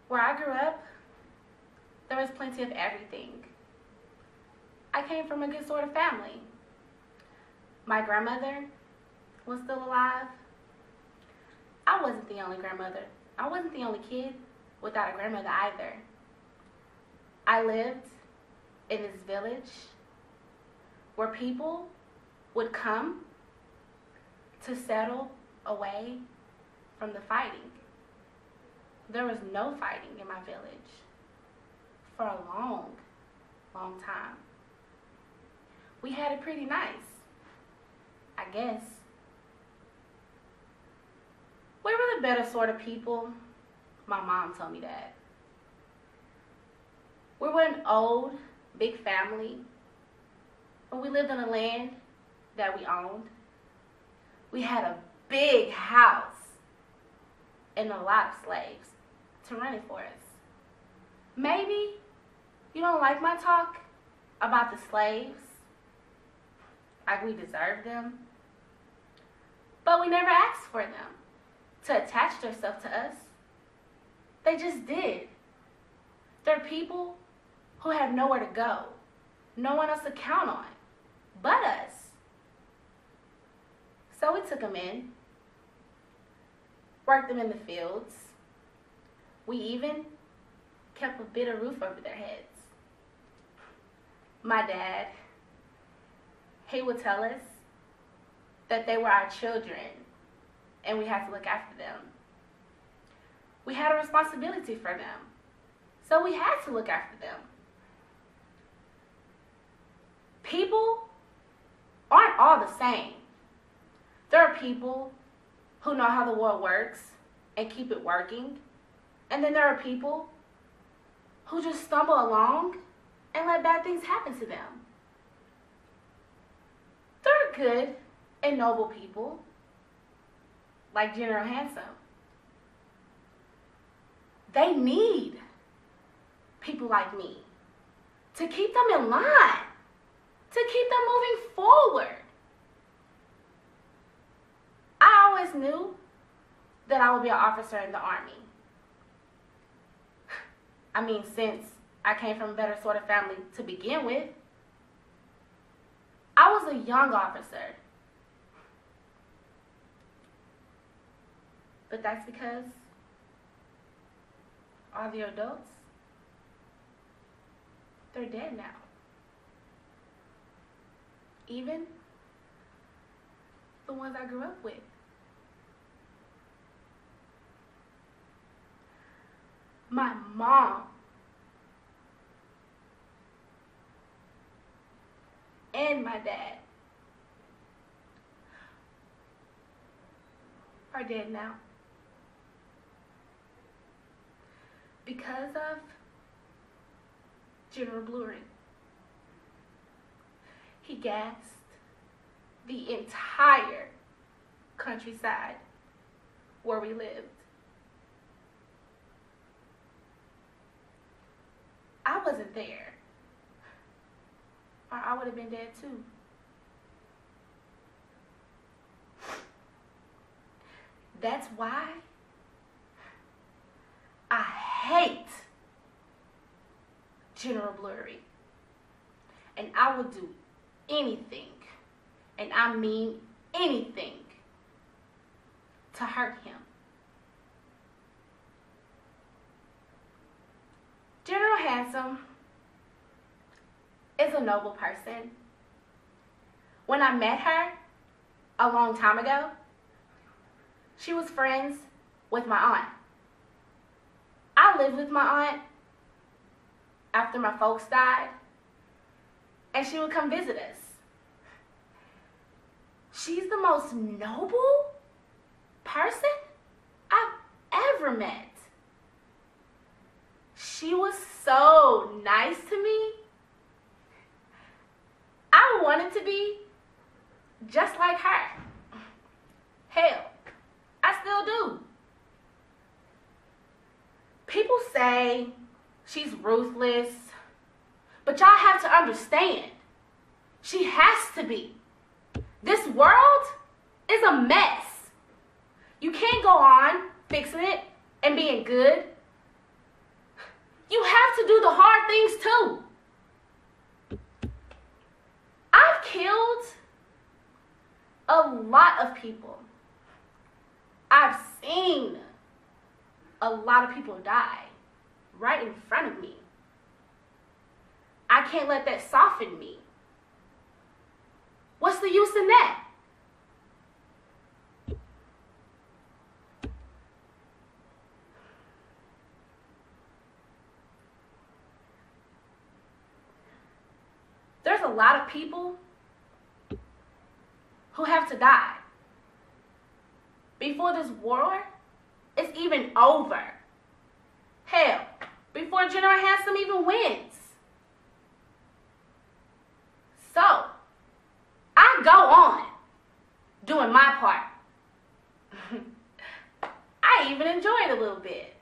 Where I grew up, there was plenty of everything. I came from a good sort of family. My grandmother was still alive. I wasn't the only grandmother. I wasn't the only kid without a grandmother either. I lived in this village where people would come to settle away from the fighting. There was no fighting in my village for a long, long time. We had it pretty nice, I guess. We were the better sort of people. My mom told me that. We were an old, big family, but we lived on a land that we owned. We had a big house and a lot of slaves to run it for us. Maybe you don't like my talk about the slaves, like we deserved them, but we never asked for them to attach themselves to us. They just did. They're people who have nowhere to go, no one else to count on but us. So we took them in, worked them in the fields. We even kept a bit of roof over their heads. My dad, he would tell us that they were our children and we had to look after them. We had a responsibility for them, so we had to look after them. People aren't all the same. There are people who know how the world works and keep it working, and then there are people who just stumble along and let bad things happen to them. There are good and noble people, like General Handsome. They need people like me to keep them in line, to keep them moving forward. I always knew that I would be an officer in the Army. I mean, since I came from a better sort of family to begin with, I was a young officer. But that's because all the adults, they're dead now. Even the ones I grew up with. My mom and my dad are dead now because of General Bluery. He gassed the entire countryside where we lived. I wasn't there, or I would have been dead too. That's why I hate General Bluery, and I will do anything, and I mean anything, to hurt him. General Handsome is a noble person. When I met her a long time ago, she was friends with my aunt. I lived with my aunt after my folks died, and she would come visit us. She's the most noble person I've ever met. She was so nice to me. I wanted to be just like her. Hell, I still do. People say she's ruthless, but y'all have to understand, she has to be. This world is a mess. You can't go on fixing it and being good things too. I've killed a lot of people. I've seen a lot of people die right in front of me. I can't let that soften me. What's the use in that? There's a lot of people who have to die before this war is even over. Hell, before General Handsome even wins. So, I go on doing my part. I even enjoy it a little bit.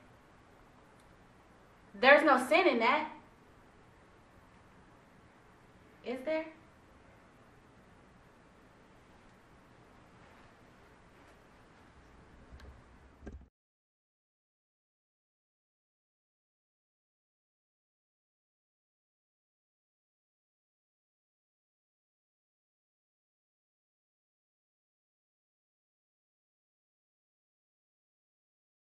There's no sin in that. Is there?